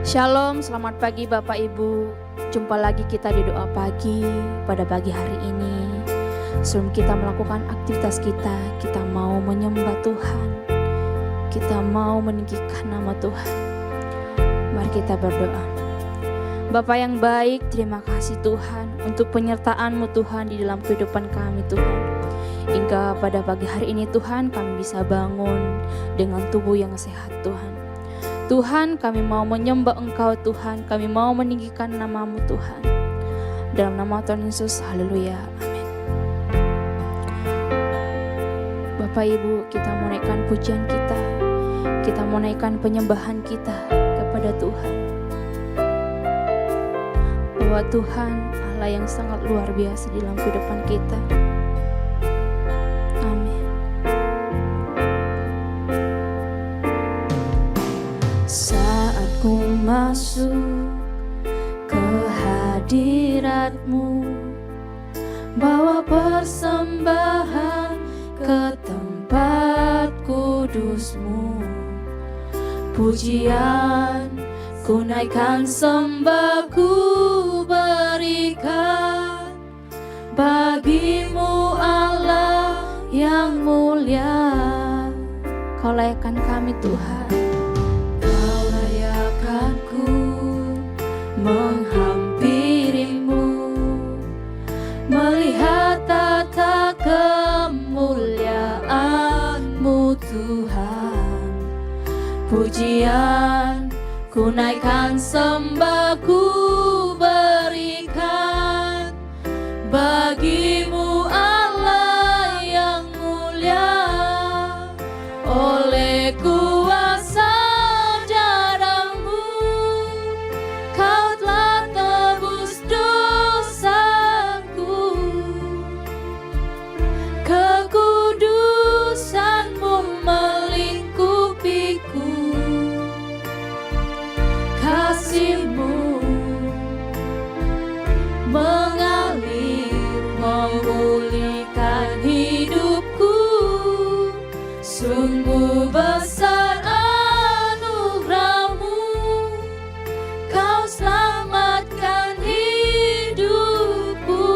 Shalom, selamat pagi Bapak Ibu. Jumpa lagi kita di doa pagi pada pagi hari ini. Sebelum kita melakukan aktivitas kita mau menyembah Tuhan. Kita mau meninggikan nama Tuhan. Mari kita berdoa. Bapa yang baik, terima kasih Tuhan untuk penyertaan-Mu Tuhan di dalam kehidupan kami Tuhan. Hingga pada pagi hari ini Tuhan kami bisa bangun dengan tubuh yang sehat Tuhan. Tuhan, kami mau menyembah Engkau Tuhan, kami mau meninggikan nama-Mu Tuhan. Dalam nama Tuhan Yesus, haleluya, amin. Bapak Ibu, kita mau naikkan pujian kita mau naikkan penyembahan kita kepada Tuhan. Bahwa Tuhan Allah yang sangat luar biasa di dalam kehidupan kita. Saat ku masuk ke hadirat-Mu, bawa persembahan ke tempat kudus-Mu. Pujian ku naikkan, sembah ku berikan bagi-Mu Allah yang mulia. Kau layakkan kami Tuhan. Menghampiri-Mu, melihat tata kemuliaan-Mu Tuhan. Pujian ku naikkan, sembah ku berikan bagi-Mu Allah yang mulia. Oleh kuasa mengalir, memulihkan hidupku. Sungguh besar anugerah-Mu, Kau selamatkan hidupku.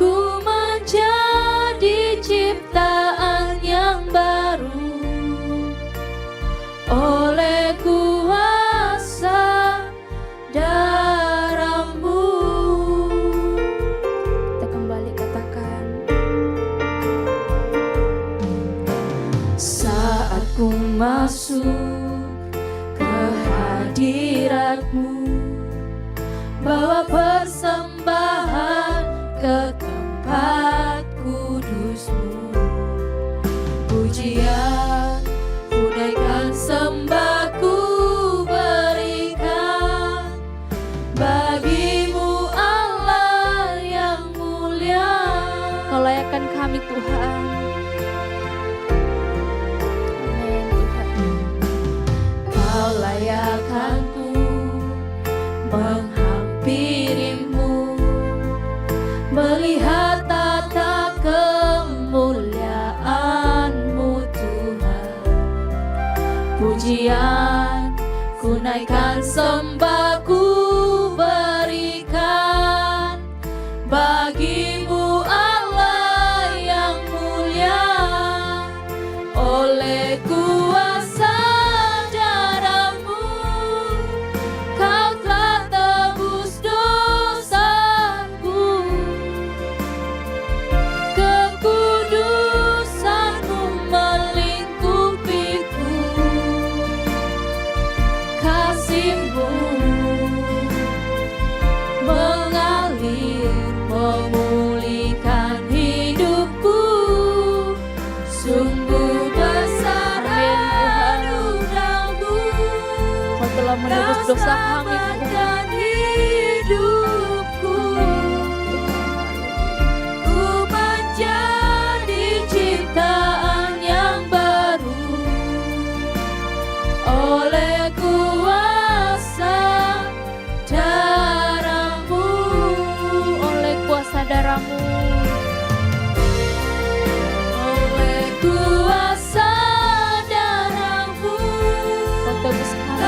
Ku menjadi ciptaan yang baru oleh kuasa darah-Mu. Kita kembali katakan, saat ku masuk ke hadirat-Mu, bawa persembahan ke tempat kudus-Mu. Pujian ku naikkan, sembah ku berikan bagi-Mu Allah yang mulia. Kau layakkan kami Tuhan. Amin Tuhan. Kau layakkanku menghampiri-Mu, melihat tata kemuliaan-Mu Tuhan. Pujian ku naikkan, sembah ku berikan bagi-Mu Allah yang mulia. Oleh kuasa darah-Mu, Kau telah tebus dosaku. Kekudusan-Mu melingkupiku. Kasih-Mu mengalir, memulihkan hidupku. Sungguh besar anugerah-Mu, Kau telah menebus dosa kami Tuhan. Hidupku, ku menjadi ciptaan yang baru oleh kuasa darah-Mu, oleh kuasa darah-Mu, oleh kuasa darah-Mu. Kau tebus kami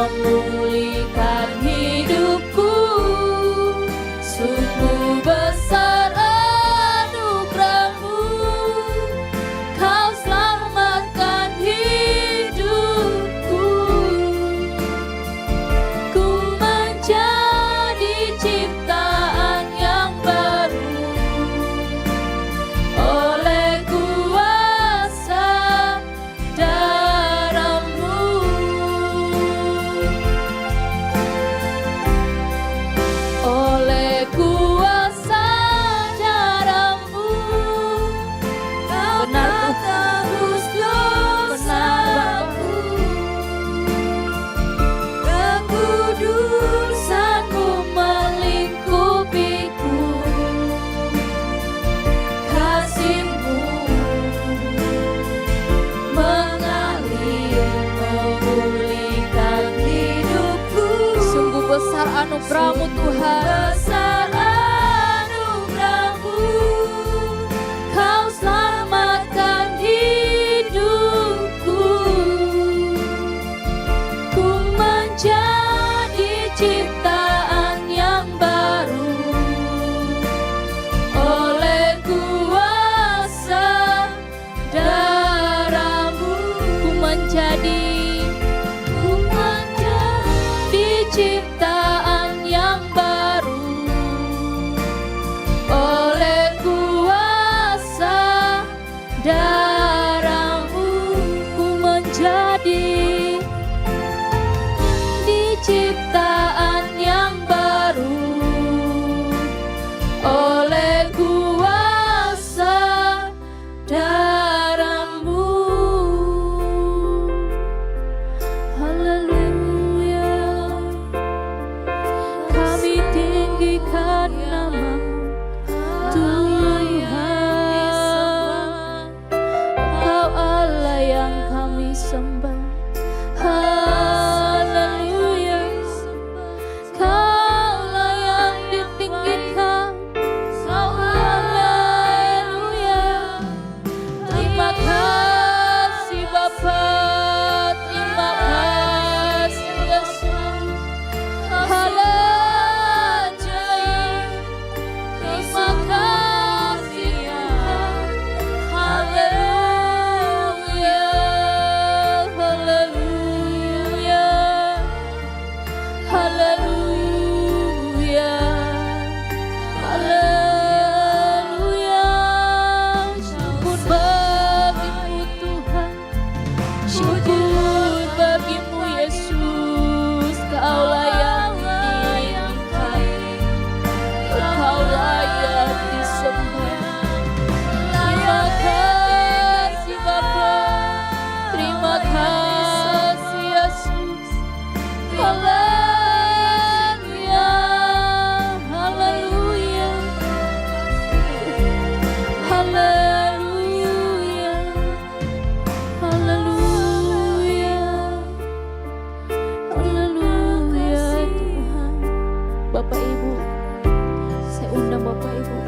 memulihkan hidupku. Sungguh besar anugerah-Mu, Kau selamatkan hidupku. Ku menjadi ciptaan yang baru oleh kuasa darah-Mu. Oleh kuasa darah-Mu, Kau tebus dosaku. Kekudusan-Mu melingkupiku. Kasih-Mu mengalir memulihkan hidupku. Sungguh besar anugerah-Mu Tuhan. Besar anugerah-Mu, Kau selamatkan hidupku. Ku menjadi ciptaan yang baru oleh kuasa darah-Mu. Ku menjadi ciptaan yang baru oleh kuasa darah-Mu. Ku menjadi ciptaan yang baru oleh kuasa darah-Mu. Haleluya, kami tinggikan nama-Mu Tuhan. Engkau Allah yang kami sembah. Haleluya, Kaulah yang ditinggikan. Haleluya, terima kasih Bapa, terima kasih Yesus. Haleluya, terima kasih Tuhan. Haleluya, haleluya, haleluya, haleluya. Syukur bagi-Mu Tuhan, syukur bagi-Mu Yesus. Kaulah yang diinginkan, Engkau layak disembah. Terima kasih Bapa, terima kasih Yesus. Haleluya, haleluya, haleluya, haleluya, haleluya Tuhan. Bapak Ibu, saya undang Bapak Ibu,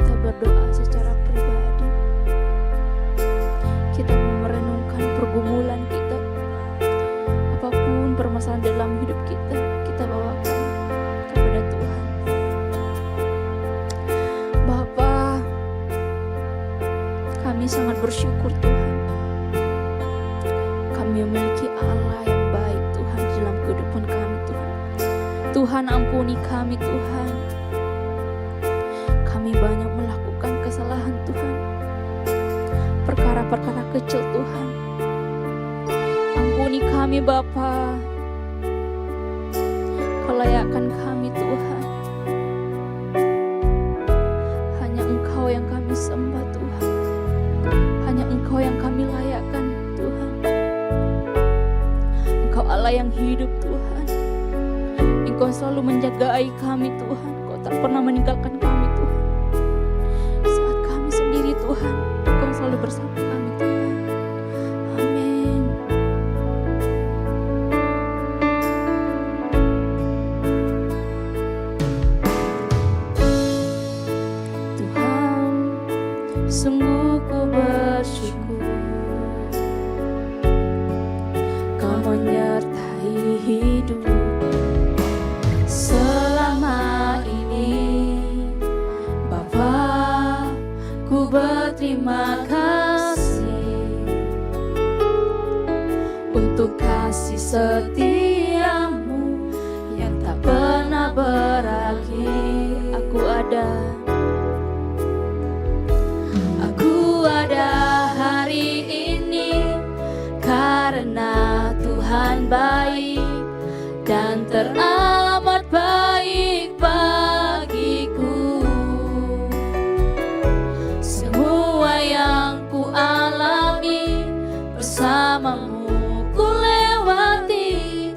kita berdoa secara pribadi. Kita mau merenungkan pergumulan kita, apapun permasalahan dalam hidup kita, kita bawakan kepada Tuhan. Bapa, kami sangat bersyukur Tuhan, kami memiliki Allah yang baik Tuhan di dalam kehidupan kami Tuhan. Tuhan ampuni kami Tuhan, kami banyak melakukan kesalahan Tuhan, perkara-perkara kecil Tuhan. Ampuni kami Bapa, Kau layakkan kami Tuhan. Hanya Engkau yang kami sembah Tuhan, hanya Engkau yang kami layakkan Tuhan. Engkau Allah yang hidup Tuhan, Engkau selalu menjagai kami Tuhan. Kau tak pernah meninggalkan kami Tuhan. Saat kami sendiri Tuhan, Engkau selalu bersama kami Tuhan. Amin. Tuhan, sungguh ku bersyukur Kau menyertai berterima kasih untuk kasih setiamu yang tak pernah berakhir. Aku ada hari ini karena Tuhan baik dan teramat baik bagiku. Semua yang ku alami bersamamu ku lewati,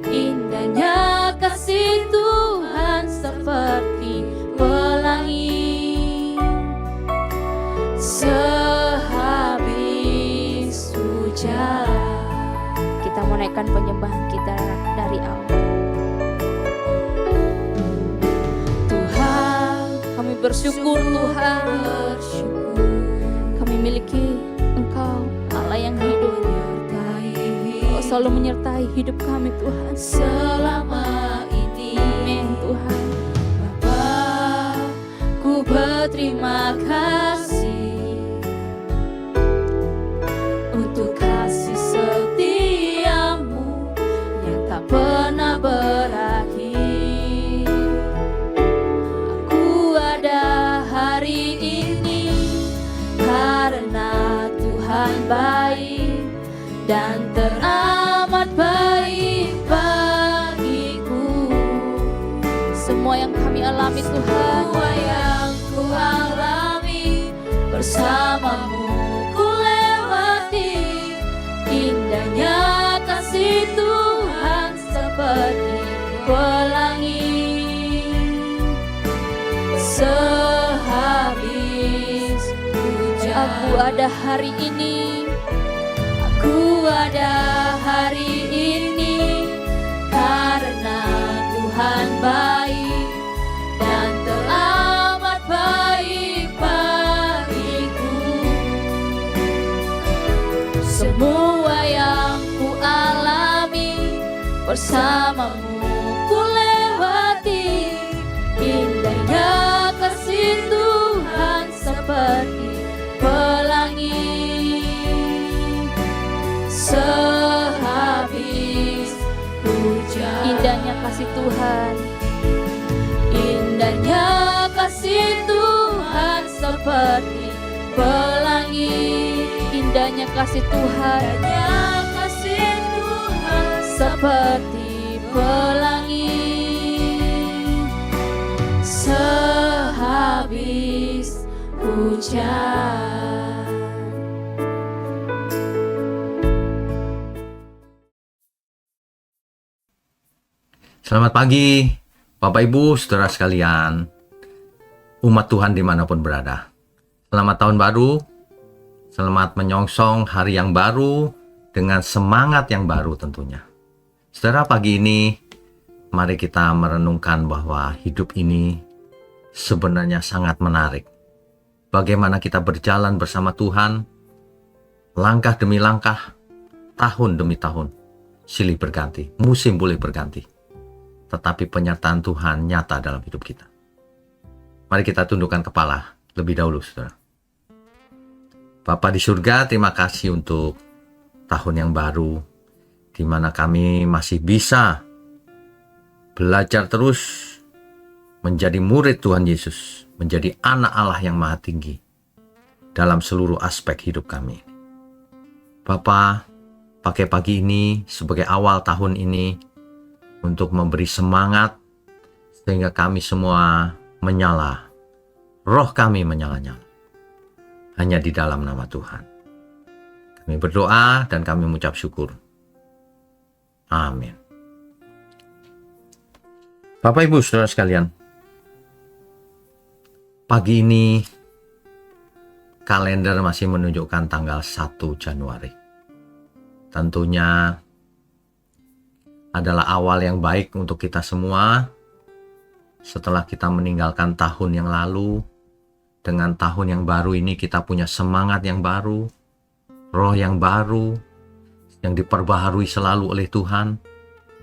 indahnya kasih Tuhan seperti pelangi sehabis hujan. Kita mau naikkan penyembahan kita dari awal. Tuhan, kami bersyukur Tuhan, kami miliki Engkau Allah yang hidup. Kau selalu menyertai hidup kami Tuhan selama ini. Amin Tuhan. Bapa, ku berterima kasih untuk kasih setiamu yang tak pernah berakhir. Aku ada hari ini karena Tuhan baik dan teramat baik bagiku. Semua yang kami alami Tuhan, semua yang ku alami bersamamu ku lewati, indahnya kasih Tuhan seperti pelangi sehabis hujan. Aku ada hari ini, aku ada hari ini karena Tuhan baik dan teramat baik bagiku. Semua yang ku alami bersamamu ku lewati, indahnya kasih Tuhan seperti pelangi sehabis hujan. Indahnya kasih Tuhan, indahnya kasih Tuhan seperti pelangi. Indahnya kasih Tuhan, indahnya kasih Tuhan seperti pelangi sehabis hujan. Selamat pagi, Bapak Ibu, Saudara sekalian, umat Tuhan dimanapun berada. Selamat tahun baru, selamat menyongsong hari yang baru dengan semangat yang baru tentunya. Saudara, pagi ini mari kita merenungkan bahwa hidup ini sebenarnya sangat menarik. Bagaimana kita berjalan bersama Tuhan, langkah demi langkah, tahun demi tahun, silih berganti, musim boleh berganti. Tetapi penyertaan Tuhan nyata dalam hidup kita. Mari kita tundukkan kepala lebih dahulu, saudara. Bapa di surga, terima kasih untuk tahun yang baru, di mana kami masih bisa belajar terus menjadi murid Tuhan Yesus, menjadi anak Allah yang maha tinggi dalam seluruh aspek hidup kami. Bapa, pakai pagi ini sebagai awal tahun ini, untuk memberi semangat sehingga kami semua menyala, roh kami menyala-nyala hanya di dalam nama Tuhan. Kami berdoa dan kami mengucap syukur. Amin. Bapak Ibu Saudara sekalian, pagi ini kalender masih menunjukkan tanggal 1 Januari. Tentunya adalah awal yang baik untuk kita semua setelah kita meninggalkan tahun yang lalu. Dengan tahun yang baru ini kita punya semangat yang baru, roh yang baru, yang diperbaharui selalu oleh Tuhan,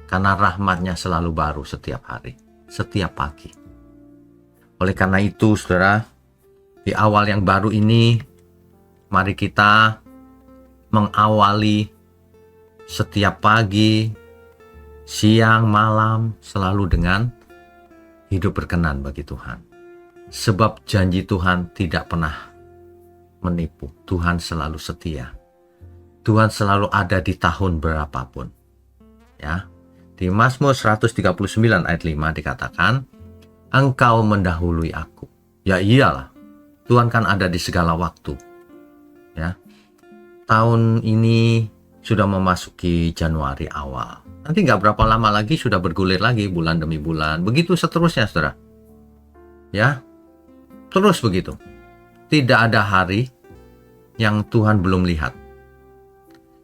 karena rahmat-Nya selalu baru setiap hari, setiap pagi. Oleh karena itu, saudara, di awal yang baru ini, Mari kita mengawali setiap pagi, siang, malam selalu dengan hidup berkenan bagi Tuhan. Sebab janji Tuhan tidak pernah menipu. Tuhan selalu setia. Tuhan selalu ada di tahun berapapun. Ya. Di Mazmur 139 ayat 5 dikatakan, Engkau mendahului aku. Ya iyalah, Tuhan kan ada di segala waktu. Ya. Tahun ini sudah memasuki Januari awal. Nanti nggak berapa lama lagi sudah bergulir lagi bulan demi bulan. Begitu seterusnya, saudara. Ya, terus begitu. Tidak ada hari yang Tuhan belum lihat.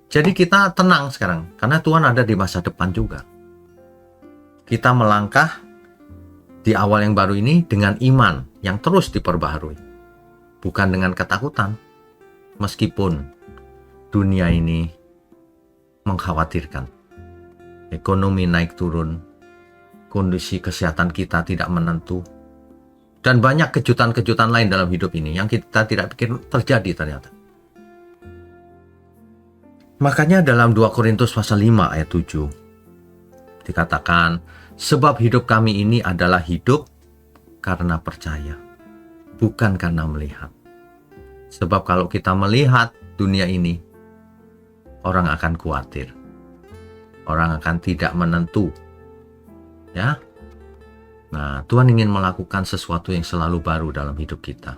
Jadi kita tenang sekarang, karena Tuhan ada di masa depan juga. Kita melangkah di awal yang baru ini dengan iman yang terus diperbaharui. Bukan dengan ketakutan. Meskipun dunia ini mengkhawatirkan. Ekonomi naik turun, kondisi kesehatan kita tidak menentu, dan banyak kejutan-kejutan lain dalam hidup ini yang kita tidak pikir terjadi ternyata. Makanya dalam 2 Korintus pasal 5 ayat 7 dikatakan, sebab hidup kami ini adalah hidup karena percaya, bukan karena melihat. Sebab kalau kita melihat dunia ini, orang akan khawatir. Orang akan tidak menentu. Ya. Nah, Tuhan ingin melakukan sesuatu yang selalu baru dalam hidup kita.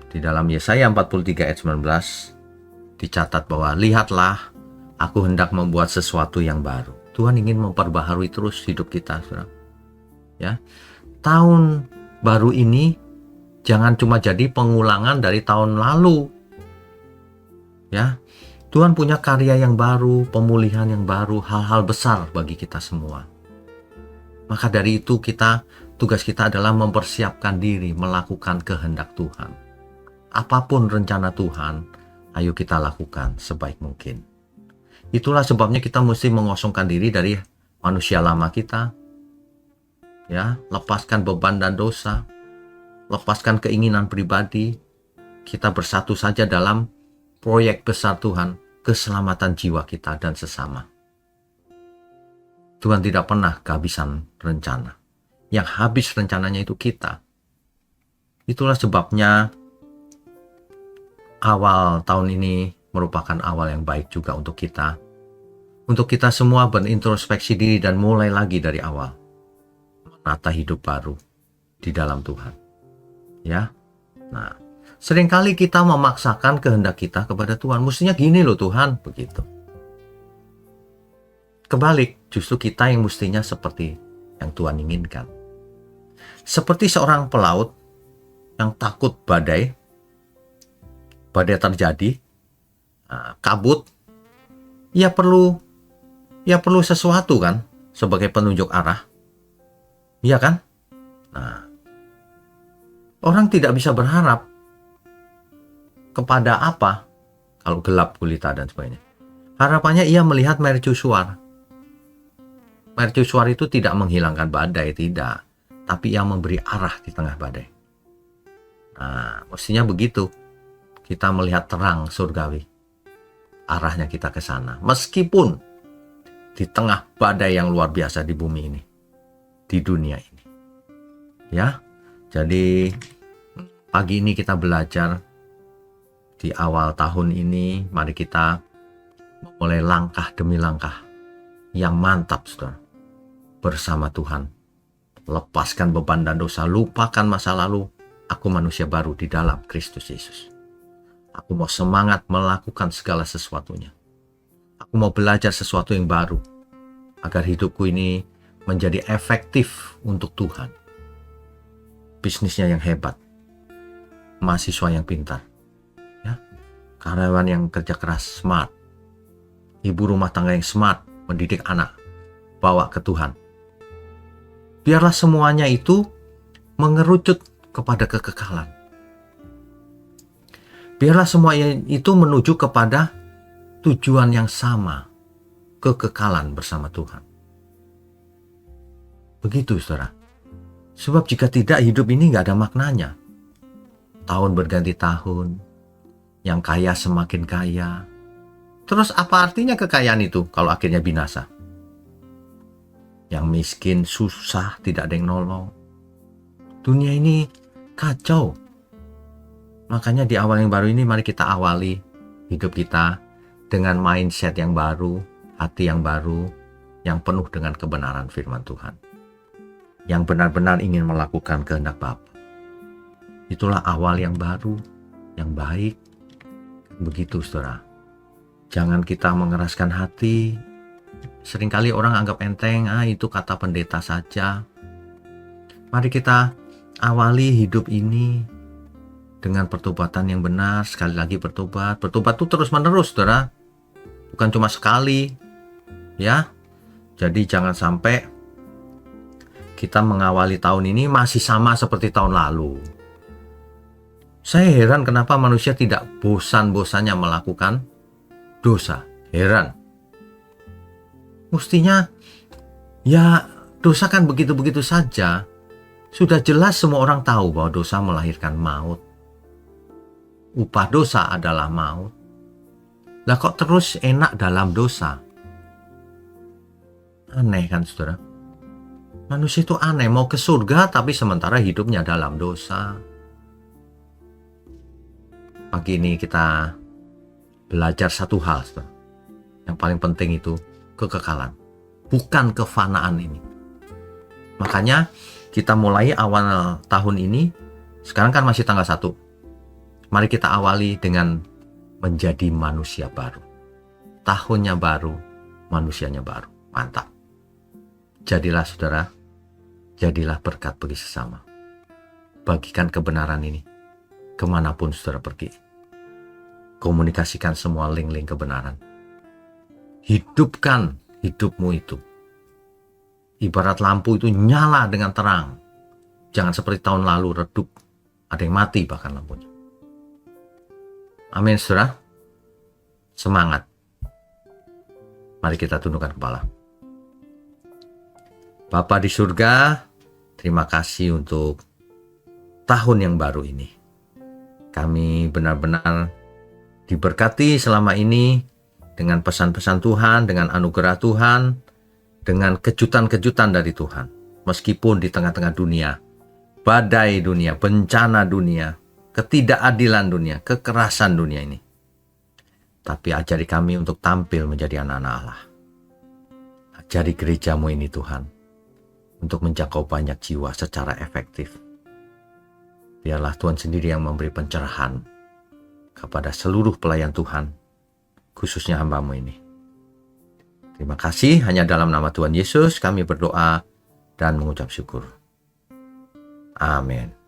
Di dalam Yesaya 43 ayat 19 dicatat bahwa lihatlah, aku hendak membuat sesuatu yang baru. Tuhan ingin memperbaharui terus hidup kita, saudara. Ya. Tahun baru ini jangan cuma jadi pengulangan dari tahun lalu. Ya. Tuhan punya karya yang baru, pemulihan yang baru, hal-hal besar bagi kita semua. Maka dari itu tugas kita adalah mempersiapkan diri, melakukan kehendak Tuhan. Apapun rencana Tuhan, ayo kita lakukan sebaik mungkin. Itulah sebabnya kita mesti mengosongkan diri dari manusia lama kita. Ya, lepaskan beban dan dosa, lepaskan keinginan pribadi. Kita bersatu saja dalam proyek besar Tuhan, keselamatan jiwa kita dan sesama. Tuhan tidak pernah kehabisan rencana. Yang habis rencananya itu kita. Itulah sebabnya awal tahun ini merupakan awal yang baik juga untuk kita. Untuk kita semua berintrospeksi diri dan mulai lagi dari awal. Menata hidup baru di dalam Tuhan. Ya. Nah, seringkali kita memaksakan kehendak kita kepada Tuhan. Mestinya gini loh Tuhan, begitu. Kebalik, justru kita yang mestinya seperti yang Tuhan inginkan. Seperti seorang pelaut yang takut badai terjadi, kabut, ia perlu sesuatu kan, sebagai penunjuk arah. Iya kan? Nah, orang tidak bisa berharap kepada apa kalau gelap gulita dan sebagainya. Harapannya ia melihat mercusuar. Mercusuar itu tidak menghilangkan badai, tidak. Tapi ia memberi arah di tengah badai. Nah, mestinya begitu. Kita melihat terang surgawi. Arahnya kita ke sana. Meskipun di tengah badai yang luar biasa di bumi ini. Di dunia ini. Ya, jadi pagi ini kita belajar. Di awal tahun ini, mari kita memulai langkah demi langkah yang mantap, saudara. Bersama Tuhan. Lepaskan beban dan dosa, lupakan masa lalu. Aku manusia baru di dalam Kristus Yesus. Aku mau semangat melakukan segala sesuatunya. Aku mau belajar sesuatu yang baru. Agar hidupku ini menjadi efektif untuk Tuhan. Bisnisnya yang hebat. Mahasiswa yang pintar. Karyawan yang kerja keras, smart. Ibu rumah tangga yang smart, mendidik anak, bawa ke Tuhan. Biarlah semuanya itu mengerucut kepada kekekalan. Biarlah semuanya itu menuju kepada tujuan yang sama, kekekalan bersama Tuhan. Begitu, saudara. Sebab jika tidak, hidup ini nggak ada maknanya. Tahun berganti tahun, yang kaya semakin kaya. Terus apa artinya kekayaan itu kalau akhirnya binasa? Yang miskin susah, tidak ada yang nolong. Dunia ini kacau. Makanya di awal yang baru ini mari kita awali hidup kita dengan mindset yang baru, hati yang baru, yang penuh dengan kebenaran firman Tuhan. Yang benar-benar ingin melakukan kehendak Bapa. Itulah awal yang baru, yang baik. Begitu saudara. Jangan kita mengeraskan hati. Seringkali orang anggap enteng, itu kata pendeta saja. Mari kita awali hidup ini dengan pertobatan yang benar. Sekali lagi bertobat. Bertobat itu terus menerus saudara. Bukan cuma sekali. Ya. Jadi jangan sampai kita mengawali tahun ini masih sama seperti tahun lalu. Saya heran kenapa manusia tidak bosan-bosannya melakukan dosa. Heran. Mestinya, ya dosa kan begitu-begitu saja. Sudah jelas semua orang tahu bahwa dosa melahirkan maut. Upah dosa adalah maut. Lah kok terus enak dalam dosa? Aneh kan saudara? Manusia itu aneh, mau ke surga tapi sementara hidupnya dalam dosa. Pagi ini kita belajar satu hal, saudara. Yang paling penting itu kekekalan, bukan kefanaan ini. Makanya kita mulai awal tahun ini, sekarang kan masih tanggal 1. Mari kita awali dengan menjadi manusia baru. Tahunnya baru, manusianya baru. Mantap. Jadilah saudara, jadilah berkat bagi sesama. Bagikan kebenaran ini kemanapun saudara pergi. Komunikasikan semua link-link kebenaran. Hidupkan hidupmu itu. Ibarat lampu itu nyala dengan terang. Jangan seperti tahun lalu redup. Ada yang mati bahkan lampunya. Amin saudara. Semangat. Mari kita tundukkan kepala. Bapa di surga, terima kasih untuk tahun yang baru ini. Kami benar-benar diberkati selama ini dengan pesan-pesan Tuhan, dengan anugerah Tuhan, dengan kejutan-kejutan dari Tuhan. Meskipun di tengah-tengah dunia, badai dunia, bencana dunia, ketidakadilan dunia, kekerasan dunia ini. Tapi ajari kami untuk tampil menjadi anak-anak Allah. Ajari gerejamu ini Tuhan, untuk menjangkau banyak jiwa secara efektif. Biarlah Tuhan sendiri yang memberi pencerahan kepada seluruh pelayan Tuhan, khususnya hamba-Mu ini. Terima kasih, hanya dalam nama Tuhan Yesus kami berdoa dan mengucap syukur. Amin.